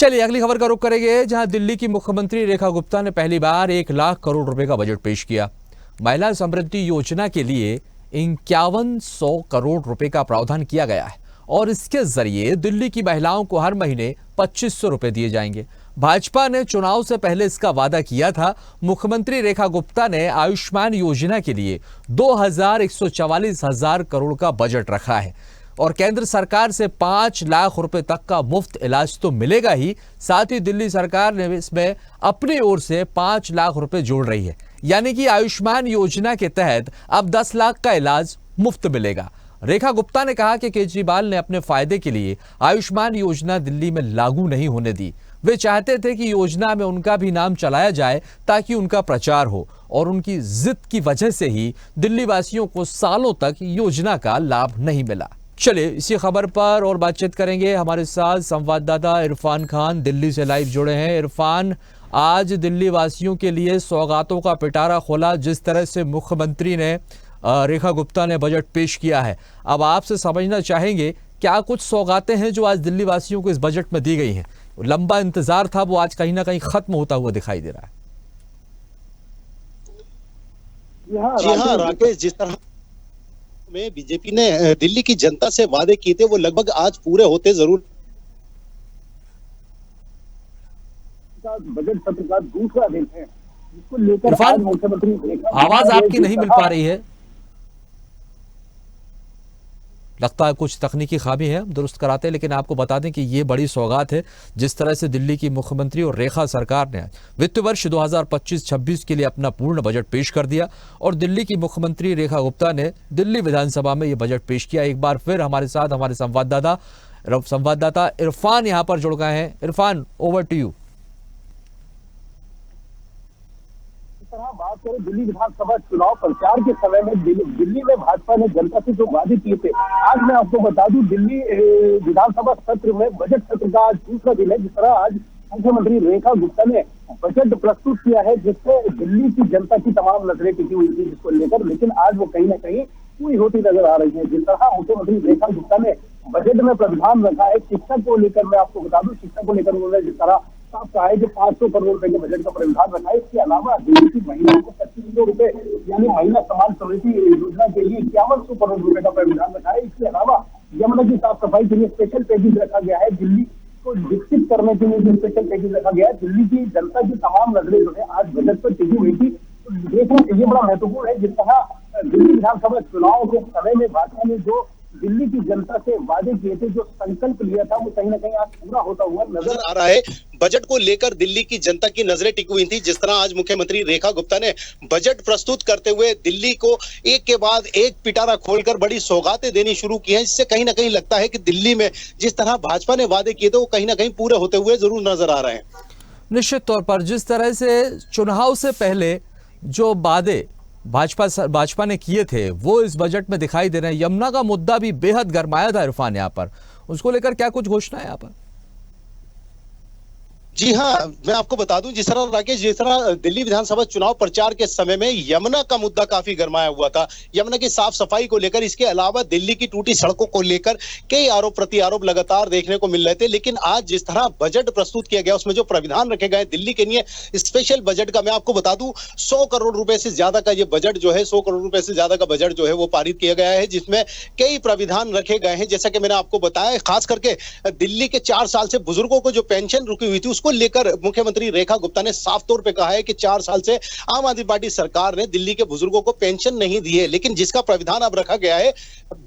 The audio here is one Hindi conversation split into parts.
चलिए अगली खबर का रुख करेंगे, जहां दिल्ली की मुख्यमंत्री रेखा गुप्ता ने पहली बार 1 लाख करोड़ रुपए का बजट पेश किया। महिला समृद्धि योजना के लिए 5100 करोड़ रुपए का प्रावधान किया गया है और इसके जरिए दिल्ली की महिलाओं को हर महीने 2500 रुपए दिए जाएंगे। भाजपा ने चुनाव से पहले इसका वादा किया था। मुख्यमंत्री रेखा गुप्ता ने आयुष्मान योजना के लिए 2,144,000 करोड़ का बजट रखा है और केंद्र सरकार से 5 लाख रुपए तक का मुफ्त इलाज तो मिलेगा ही, साथ ही दिल्ली सरकार ने इसमें अपनी ओर से 5 लाख रुपए जोड़ रही है, यानी कि आयुष्मान योजना के तहत अब 10 लाख का इलाज मुफ्त मिलेगा। रेखा गुप्ता ने कहा कि केजरीवाल ने अपने फायदे के लिए आयुष्मान योजना दिल्ली में लागू नहीं होने दी। वे चाहते थे कि योजना में उनका भी नाम चलाया जाए ताकि उनका प्रचार हो और उनकी जिद की वजह से ही दिल्ली वासियों को सालों तक योजना का लाभ नहीं मिला। चलिए इसी खबर पर और बातचीत करेंगे। हमारे साथ संवाददाता इरफान खान दिल्ली से लाइव जुड़े हैं। इरफान, आज दिल्ली वासियों के लिए सौगातों का पिटारा खोला। जिस तरह से मुख्यमंत्री ने रेखा गुप्ता ने बजट पेश किया है, अब आपसे समझना चाहेंगे क्या कुछ सौगातें हैं जो आज दिल्ली वासियों को इस बजट में दी गई हैं? लंबा इंतजार था, वो आज कहीं ना कहीं खत्म होता हुआ दिखाई दे रहा है। जी हाँ राकेश, जिस तरह में बीजेपी ने दिल्ली की जनता से वादे किए थे वो लगभग आज पूरे होते जरूर। बजट सत्र का दूसरा दिन है, जिसको लेकर मुख्यमंत्री आवाज आपकी नहीं मिल पा रही है, लगता है कुछ तकनीकी खामी है, हम दुरुस्त कराते हैं। लेकिन आपको बता दें कि ये बड़ी सौगात है जिस तरह से दिल्ली की मुख्यमंत्री और रेखा सरकार ने वित्त वर्ष 2025-26 के लिए अपना पूर्ण बजट पेश कर दिया और दिल्ली की मुख्यमंत्री रेखा गुप्ता ने दिल्ली विधानसभा में ये बजट पेश किया। एक बार फिर हमारे साथ हमारे संवाददाता इरफान यहाँ पर जुड़ गए हैं। Irfan, over to you. बात करें दिल्ली विधानसभा चुनाव प्रचार के समय में दिल्ली में भाजपा ने जनता से जो वादे किए थे, आज मैं आपको बता दूं दिल्ली विधानसभा सत्र में बजट सत्र का आज दूसरा दिन है। जिस तरह आज मुख्यमंत्री रेखा गुप्ता ने बजट प्रस्तुत किया है जिससे दिल्ली की जनता की तमाम नजरें टिकी हुई थी जिसको लेकर, लेकिन आज वो कहीं ना कहीं पूरी होती नजर आ रही है। जिस तरह मुख्यमंत्री रेखा गुप्ता ने बजट में प्रावधान रखा है शिक्षा को लेकर, मैं आपको बता दूं शिक्षा को लेकर उन्होंने जिस तरह साफ कहा है कि 500 करोड़ रुपए के बजट का प्रावधान रखा है। इसके अलावा दिल्ली की महिलाओं को 2500 रुपए यानी महिला समाज समृद्धि योजना के लिए 5100 करोड़ रुपए का प्रावधान रखा है। इसके अलावा यमुना की साफ सफाई के लिए स्पेशल पैकेज रखा गया है। दिल्ली को विकसित करने के लिए जो स्पेशल पैकेज रखा गया है, दिल्ली की जनता की तमाम नजरें जो है आज बजट पर टिकी हुई थी। देखना ये बड़ा महत्वपूर्ण है। जिस तरह दिल्ली विधानसभा चुनाव के समय में भाजपा ने जो दिल्ली की जनता से वादे किए थे, जो संकल्प लिया था, वो कहीं ना कहीं आज पूरा होता हुआ नजर आ रहा है। बजट को लेकर दिल्ली की जनता की नजरें टिकी हुई थी। जिस तरह आज मुख्यमंत्री रेखा गुप्ता ने बजट प्रस्तुत करते हुए दिल्ली को एक के बाद एक पिटारा खोलकर बड़ी सौगातें देनी शुरू की हैं, इससे कहीं ना कहीं लगता है कि दिल्ली में जिस तरह भाजपा ने वादे किए थे वो कहीं ना कहीं पूरे होते हुए जरूर नजर आ रहे हैं। निश्चित तौर पर जिस तरह से चुनाव से पहले जो वादे भाजपा ने किए थे वो इस बजट में दिखाई दे रहे हैं। यमुना का मुद्दा भी बेहद गरमाया था इरफान, यहाँ पर उसको लेकर क्या कुछ घोषणा है यहाँ पर? जी हाँ, मैं आपको बता दूं जिस तरह राकेश, जिस तरह दिल्ली विधानसभा चुनाव प्रचार के समय में यमुना का मुद्दा काफी गरमाया हुआ था, यमुना की साफ सफाई को लेकर, इसके अलावा दिल्ली की टूटी सड़कों को लेकर कई आरोप प्रति आरोप लगातार देखने को मिल रहे थे। लेकिन आज जिस तरह बजट प्रस्तुत किया गया उसमें जो प्राविधान रखे गए दिल्ली के लिए स्पेशल बजट का, मैं आपको बता दूं 100 करोड़ रुपए से ज्यादा का ये बजट जो है, 100 करोड़ रुपए से ज्यादा का बजट जो है वो पारित किया गया है, जिसमें कई प्राविधान रखे गए हैं। जैसा कि मैंने आपको बताया, खास करके दिल्ली के 4 साल से बुजुर्गों को जो पेंशन रुकी हुई थी उसको लेकर मुख्यमंत्री रेखा गुप्ता ने साफ तौर पे कहा है कि 4 साल से आम आदमी पार्टी सरकार ने दिल्ली के बुजुर्गों को पेंशन नहीं दी है, लेकिन जिसका प्राविधान अब रखा गया है,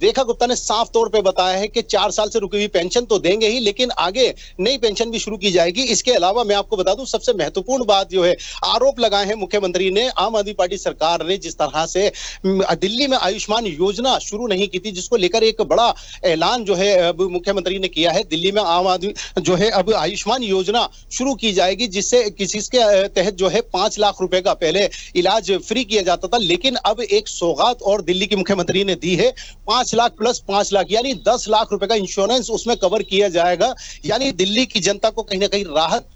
रेखा गुप्ता ने साफ तौर पे बताया है कि 4 साल से रुकी हुई पेंशन तो देंगे ही, लेकिन आगे नई पेंशन भी शुरू की जाएगी। इसके अलावा मैं आपको बता दूं सबसे महत्वपूर्ण बात जो है, आरोप लगाए हैं मुख्यमंत्री ने, आम आदमी पार्टी सरकार ने जिस तरह से दिल्ली में आयुष्मान योजना शुरू नहीं की थी, जिसको लेकर एक बड़ा ऐलान जो है अब मुख्यमंत्री ने किया है। दिल्ली में आम आदमी जो है अब आयुष्मान योजना शुरू की जाएगी, जिससे किसी के तहत जो है 5 लाख रुपए का पहले इलाज फ्री किया जाता था, लेकिन अब एक सौगात और दिल्ली की मुख्यमंत्री ने दी है, 5 लाख प्लस 5 लाख यानी 10 लाख रुपए का इंश्योरेंस उसमें कवर किया जाएगा। यानी दिल्ली की जनता को कहीं ना कहीं राहत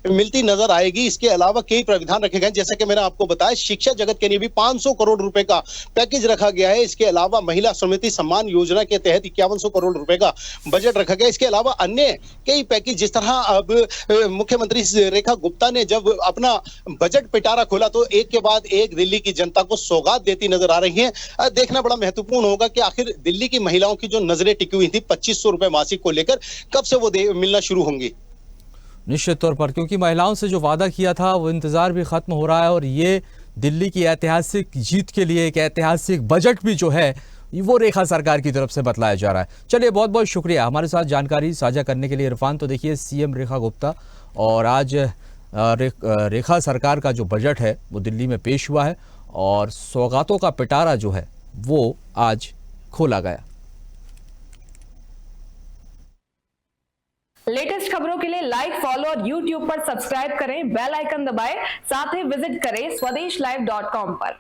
मिलती नजर आएगी। इसके अलावा कई प्रावधान रखे गए, जैसा कि मैंने आपको बताया, शिक्षा जगत के लिए भी 500 करोड़ रुपए का पैकेज रखा गया है। इसके अलावा महिला स्मृति सम्मान योजना के तहत 5100 करोड़ रुपए का बजट रखा गया। इसके अलावा अन्य कई पैकेज, जिस तरह अब मुख्यमंत्री रेखा गुप्ता ने जब अपना बजट पिटारा खोला तो एक के बाद एक दिल्ली की जनता को सौगात देती नजर आ रही है। देखना बड़ा महत्वपूर्ण होगा कि आखिर दिल्ली की महिलाओं की जो नजरें टिकी हुई थी 2500 रुपए मासिक को लेकर, कब से वो मिलना शुरू होंगी। निश्चित तौर पर, क्योंकि महिलाओं से जो वादा किया था वो इंतजार भी खत्म हो रहा है और ये दिल्ली की ऐतिहासिक जीत के लिए एक ऐतिहासिक बजट भी जो है वो रेखा सरकार की तरफ से बतलाया जा रहा है। चलिए, बहुत बहुत शुक्रिया हमारे साथ जानकारी साझा करने के लिए इरफान। तो देखिए, सीएम रेखा गुप्ता और आज रेखा सरकार का जो बजट है वो दिल्ली में पेश हुआ है और सौगातों का पिटारा जो है वो आज खोला गया। लेटेस्ट खबरों के लिए लाइक, फॉलो और यूट्यूब पर सब्सक्राइब करें, बेल आइकन दबाएं, साथ ही विजिट करें swedishlive.com पर।